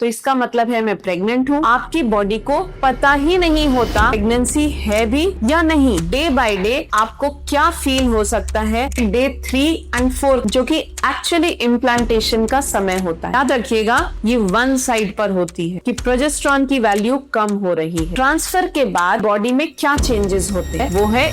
तो इसका मतलब है मैं प्रेग्नेंट हूँ। आपकी बॉडी को पता ही नहीं होता प्रेगनेंसी है भी या नहीं। डे बाय डे आपको क्या फील हो सकता है डे 3 और 4 जो कि एक्चुअली इम्प्लांटेशन का समय होता है। याद रखिएगा ये वन साइड पर होती है कि प्रोजेस्टेरॉन की वैल्यू कम हो रही है। ट्रांसफर के बाद बॉडी में क्या चेंजेस होते हैं वो है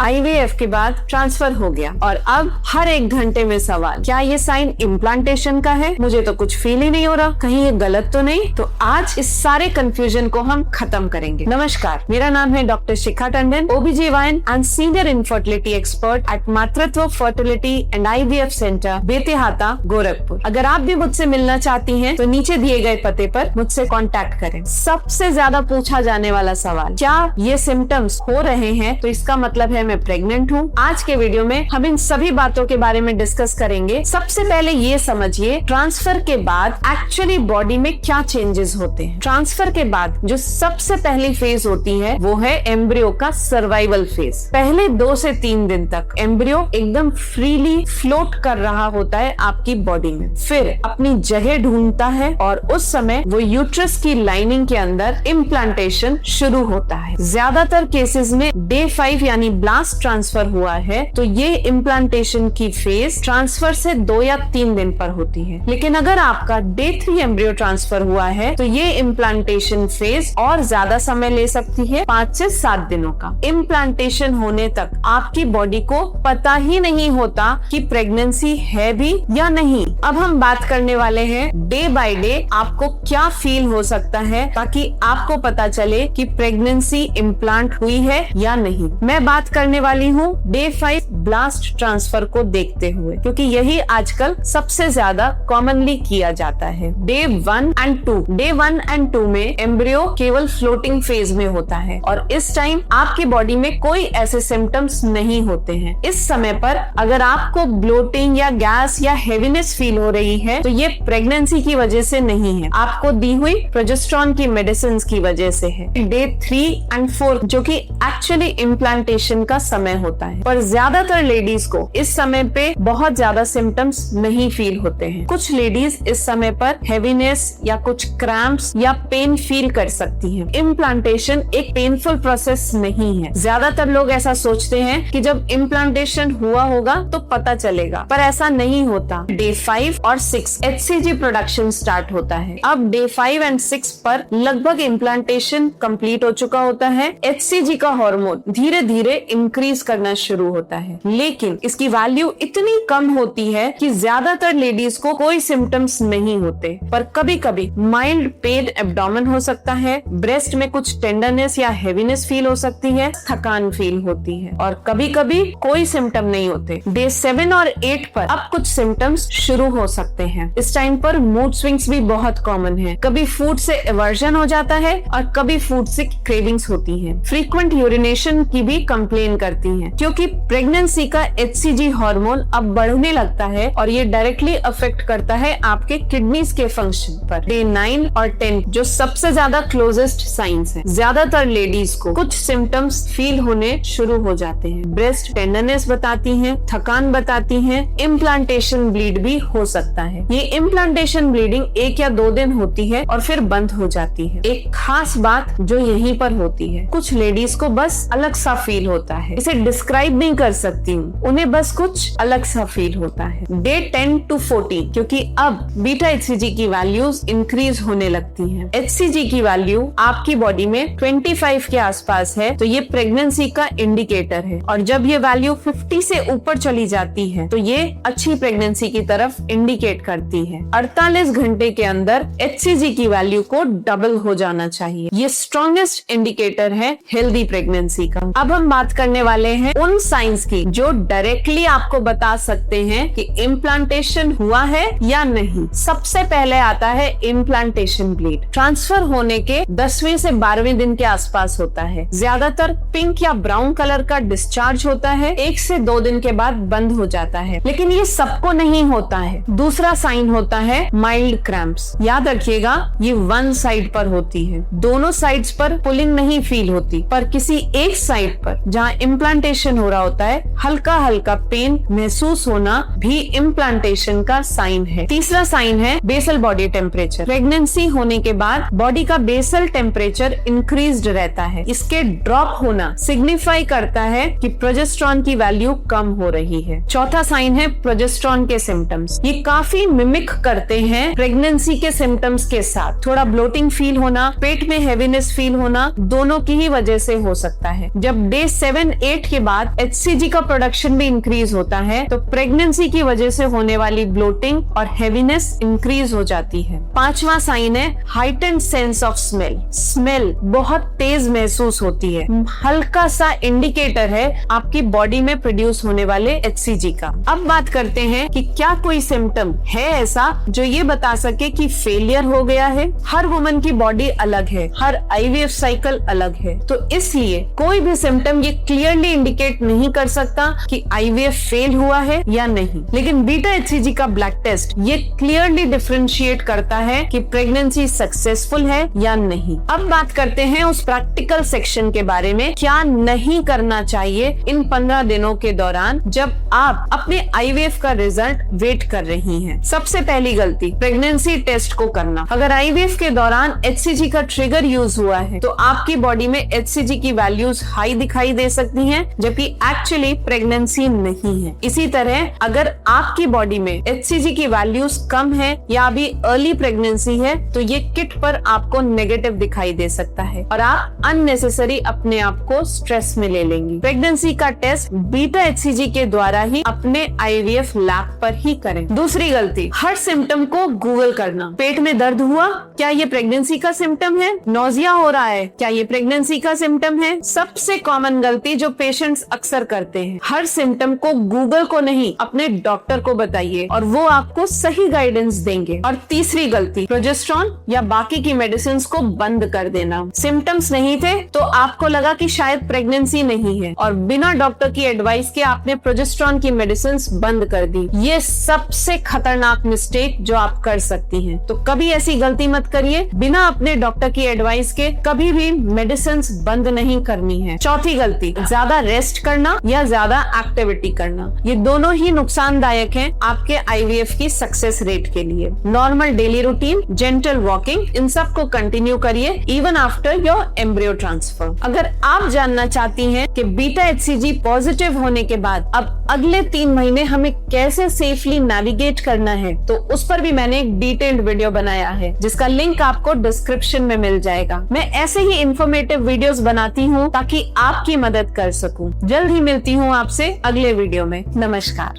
IVF के बाद ट्रांसफर हो गया और अब हर एक घंटे में सवाल, क्या ये साइन इम्प्लांटेशन का है? मुझे तो कुछ फील ही नहीं हो रहा, कहीं ये गलत तो नहीं? तो आज इस सारे कंफ्यूजन को हम खत्म करेंगे। नमस्कार, मेरा नाम है doctor Shikha Tandon, OBGYN and senior infertility expert at Matritva fertility and IVF centre, Betiahata, Gorakhpur. अगर आप भी मुझसे मिलना चाहती हैं तो नीचे दिए गए पते पर मुझसे कॉन्टैक्ट करें। सबसे ज्यादा पूछा जाने वाला सवाल, क्या ये सिम्टम्स हो रहे हैं तो इसका मतलब है मैं प्रेग्नेंट हूँ? आज के वीडियो में हम इन सभी बातों के बारे में डिस्कस करेंगे। सबसे पहले ये समझिए ट्रांसफर के बाद एक्चुअली बॉडी में क्या चेंजेस होते हैं। ट्रांसफर के बाद जो सबसे पहली फेज होती है वो है एम्ब्रियो का सर्वाइवल फेज। पहले 2 से 3 दिन तक एम्ब्रियो एकदम फ्रीली फ्लोट कर रहा होता है आपकी बॉडी में, फिर अपनी जगह ढूंढता है और उस समय वो यूट्रस की लाइनिंग के अंदर इम्प्लांटेशन शुरू होता है। ज्यादातर केसेस में डे 5 यानी ब्लास्ट ट्रांसफर हुआ है तो ये इम्प्लांटेशन की फेज ट्रांसफर से 2 या 3 दिन पर होती है। लेकिन अगर आपका डे 3 एम्ब्रियो ट्रांसफर हुआ है तो ये इम्प्लांटेशन फेज और ज्यादा समय ले सकती है, 5 से 7 दिनों का। इम्प्लांटेशन होने तक आपकी बॉडी को पता ही नहीं होता कि प्रेगनेंसी है भी या नहीं। अब हम बात करने वाले हैं डे बाय डे आपको क्या फील हो सकता है ताकि आपको पता चले कि प्रेगनेंसी इम्प्लांट हुई है या नहीं। मैं बात करने वाली हूँ डे 5 ब्लास्ट ट्रांसफर को देखते हुए, क्योंकि यही आजकल सबसे ज्यादा कॉमनली किया जाता है। डे 1 और 2, डे 1 और 2 में एम्ब्रियो केवल फ्लोटिंग फेज में होता है और इस टाइम आपकी बॉडी में कोई ऐसे सिम्टम्स नहीं होते हैं। इस समय पर अगर आपको ब्लोटिंग या गैस या हेवीनेस फील हो रही है तो ये प्रेगनेंसी की वजह से नहीं है, आपको दी हुई प्रोजेस्टेरॉन की मेडिसिन की वजह से है। डे 3 और 4 जो कि एक्चुअली इम्प्लांटेशन का समय होता है, पर ज्यादातर लेडीज को इस समय पे बहुत ज्यादा सिम्टम्स नहीं फील होते हैं। कुछ लेडीज इस समय पर हेवीनेस या कुछ क्रैम्प्स या पेन फील कर सकती हैं। इम्प्लांटेशन एक पेनफुल प्रोसेस नहीं है। ज्यादातर लोग ऐसा सोचते हैं कि जब इम्प्लांटेशन हुआ होगा तो पता चलेगा, पर ऐसा नहीं होता। डे 5 और 6 HCG प्रोडक्शन स्टार्ट होता है। अब डे 5 और 6 पर लगभग इम्प्लांटेशन कंप्लीट हो चुका होता है। HCG का हार्मोन धीरे धीरे इंक्रीज करना शुरू होता है, लेकिन इसकी वैल्यू इतनी कम होती है कि ज्यादातर लेडीज को कोई सिम्टम्स नहीं होते, पर कभी कभी माइल्ड पेन एब्डोमेन हो सकता है, ब्रेस्ट में कुछ टेंडरनेस या हेवीनेस फील हो सकती है, थकान फील होती है और कभी कभी कोई सिम्टम नहीं होते। डे 7 और 8 पर अब कुछ सिम्टम्स शुरू हो सकते हैं। इस टाइम पर मूड स्विंग्स भी बहुत कॉमन है। कभी फूड से एवर्जन हो जाता है और कभी फूड से क्रेविंग्स होती है। फ्रीक्वेंट यूरिनेशन की भी कंप्लेन करती हैं, क्योंकि प्रेगनेंसी का HCG हार्मोन अब बढ़ने लगता है और ये डायरेक्टली अफेक्ट करता है आपके किडनीज के फंक्शन पर। डे 9 और 10 जो सबसे ज्यादा क्लोजेस्ट साइंस है, ज्यादातर लेडीज को कुछ सिम्टम्स फील होने शुरू हो जाते हैं। ब्रेस्ट टेंडरनेस बताती हैं, थकान बताती हैं, इम्प्लांटेशन ब्लीड भी हो सकता है। ये इम्प्लांटेशन ब्लीडिंग 1 या 2 दिन होती है और फिर बंद हो जाती है। एक खास बात जो यहीं पर होती है, कुछ लेडीज को बस अलग सा फील होता है, इसे डिस्क्राइब नहीं कर सकती हूँ, उन्हें बस कुछ अलग सा फील होता है। डे 10 to 14 क्योंकि अब बीटा HCG की वैल्यूज इंक्रीज होने लगती हैं। HCG की वैल्यू आपकी बॉडी में 25 के आसपास है तो ये प्रेगनेंसी का इंडिकेटर है, और जब ये वैल्यू 50 से ऊपर चली जाती है तो ये अच्छी प्रेगनेंसी की तरफ इंडिकेट करती है। 48 घंटे के अंदर HCG की वैल्यू को डबल हो जाना चाहिए। ये स्ट्रॉन्गेस्ट इंडिकेटर है हेल्दी प्रेगनेंसी का। अब हम बात करने वाले हैं उन साइंस की जो डायरेक्टली आपको बता सकते हैं कि इम्प्लांटेशन हुआ है या नहीं। सबसे पहले आता है इम्प्लांटेशन ब्लीड। ट्रांसफर होने के 10वें से 12वें दिन के आसपास होता है। ज्यादातर पिंक या ब्राउन कलर का डिस्चार्ज होता है, 1 से 2 दिन के बाद बंद हो जाता है, लेकिन ये सबको नहीं होता है। दूसरा साइन होता है माइल्ड क्रैम्प्स। याद रखिएगा ये वन साइड पर होती है, दोनों साइड्स पर पुलिंग नहीं फील होती, पर किसी एक साइड पर जहाँ इम्प्लांटेशन हो रहा होता है, हल्का हल्का पेन महसूस होना भी इम्प्लांटेशन का साइन है। तीसरा साइन है बेसल बॉडी टेम्परेचर। प्रेगनेंसी होने के बाद बॉडी का बेसल टेम्परेचर इंक्रीज्ड रहता है। इसके ड्रॉप होना सिग्निफाई करता है कि प्रोजेस्टेरॉन की वैल्यू कम हो रही है। चौथा साइन है प्रोजेस्टेरॉन के सिम्टम्स। ये काफी मिमिक करते हैं प्रेगनेंसी के सिम्टम्स के साथ। थोड़ा ब्लोटिंग फील होना, पेट में हेवीनेस फील होना, दोनों की ही वजह से हो सकता है। जब डे 7-8 के बाद HCG का प्रोडक्शन भी इंक्रीज होता है तो प्रेगनेंसी की वजह से होने वाली ब्लोटिंग और हेवीनेस इंक्रीज हो जाती है। पांचवा साइन है heightened sense of smell. Smell बहुत तेज महसूस होती है, हल्का सा इंडिकेटर है आपकी बॉडी में प्रोड्यूस होने वाले HCG का। अब बात करते हैं कि क्या कोई सिम्टम है ऐसा जो ये बता सके कि फेलियर हो गया है। हर वुमन की बॉडी अलग है, हर IVF साइकिल अलग है, तो इसलिए कोई भी सिम्टम ये क्लियरली इंडिकेट नहीं कर सकता कि IVF फेल हुआ है या नहीं। लेकिन बीटा HCG का ब्लड टेस्ट ये क्लियरली डिफरेंशिएट करता है कि प्रेगनेंसी सक्सेसफुल है या नहीं। अब बात करते हैं उस प्रैक्टिकल सेक्शन के बारे में, क्या नहीं करना चाहिए इन 15 दिनों के दौरान जब आप अपने IVF का रिजल्ट वेट कर रही हैं। सबसे पहली गलती, प्रेगनेंसी टेस्ट को करना। अगर IVF के दौरान HCG का ट्रिगर यूज हुआ है तो आपकी बॉडी में HCG की वैल्यूज हाई दिखाई दे सकती हैं, जबकि एक्चुअली प्रेगनेंसी नहीं है। इसी तरह अगर आपकी बॉडी में HCG की वैल्यूज कम है या अभी अर्ली प्रेगनेंसी है तो ये किट पर आपको नेगेटिव दिखाई दे सकता है और आप अननेसेसरी अपने आप को स्ट्रेस में ले लेंगी। प्रेगनेंसी का टेस्ट बीटा HCG के द्वारा ही अपने IVF लैब पर ही करें। दूसरी गलती, हर सिम्टम को गूगल करना। पेट में दर्द हुआ, क्या ये प्रेगनेंसी का सिम्टम है? नोजिया हो रहा है, क्या ये प्रेगनेंसी का सिम्टम है? सबसे कॉमन गलती जो पेशेंट्स अक्सर करते हैं, हर सिम्टम को गूगल को नहीं अपने डॉक्टर को बताइए और वो आपको सही गाइडेंस देंगे। और तीसरी गलती, प्रोजेस्टेरॉन या बाकी की मेडिसिन को बंद कर देना। सिम्टम्स नहीं थे तो आपको लगा कि शायद प्रेगनेंसी नहीं है और बिना डॉक्टर की एडवाइस के आपने प्रोजेस्टेरॉन की मेडिसिन बंद कर दी। ये सबसे खतरनाक मिस्टेक जो आप कर सकती हैं। तो कभी ऐसी गलती मत करिए, बिना अपने डॉक्टर की एडवाइस के कभी भी मेडिसिन बंद नहीं करनी है। चौथी गलती, ज्यादा रेस्ट करना या ज्यादा एक्टिविटी करना। ये दोनों ही नुकसानदायक हैं आपके IVF की सक्सेस रेट के लिए। Normal daily routine, gentle walking, इन सब को कंटिन्यू करिए even after your embryo transfer. अगर आप जानना चाहती हैं कि बीटा HCG पॉजिटिव होने के बाद अब अगले 3 महीने हमें कैसे सेफली नेविगेट करना है तो उस पर भी मैंने एक डिटेल्ड वीडियो बनाया है जिसका लिंक आपको डिस्क्रिप्शन में मिल जाएगा। मैं ऐसे ही इंफॉर्मेटिव वीडियोस बनाती हूँ ताकि आपकी मदद कर सकूं। जल्द ही मिलती हूँ आपसे अगले वीडियो में। नमस्कार।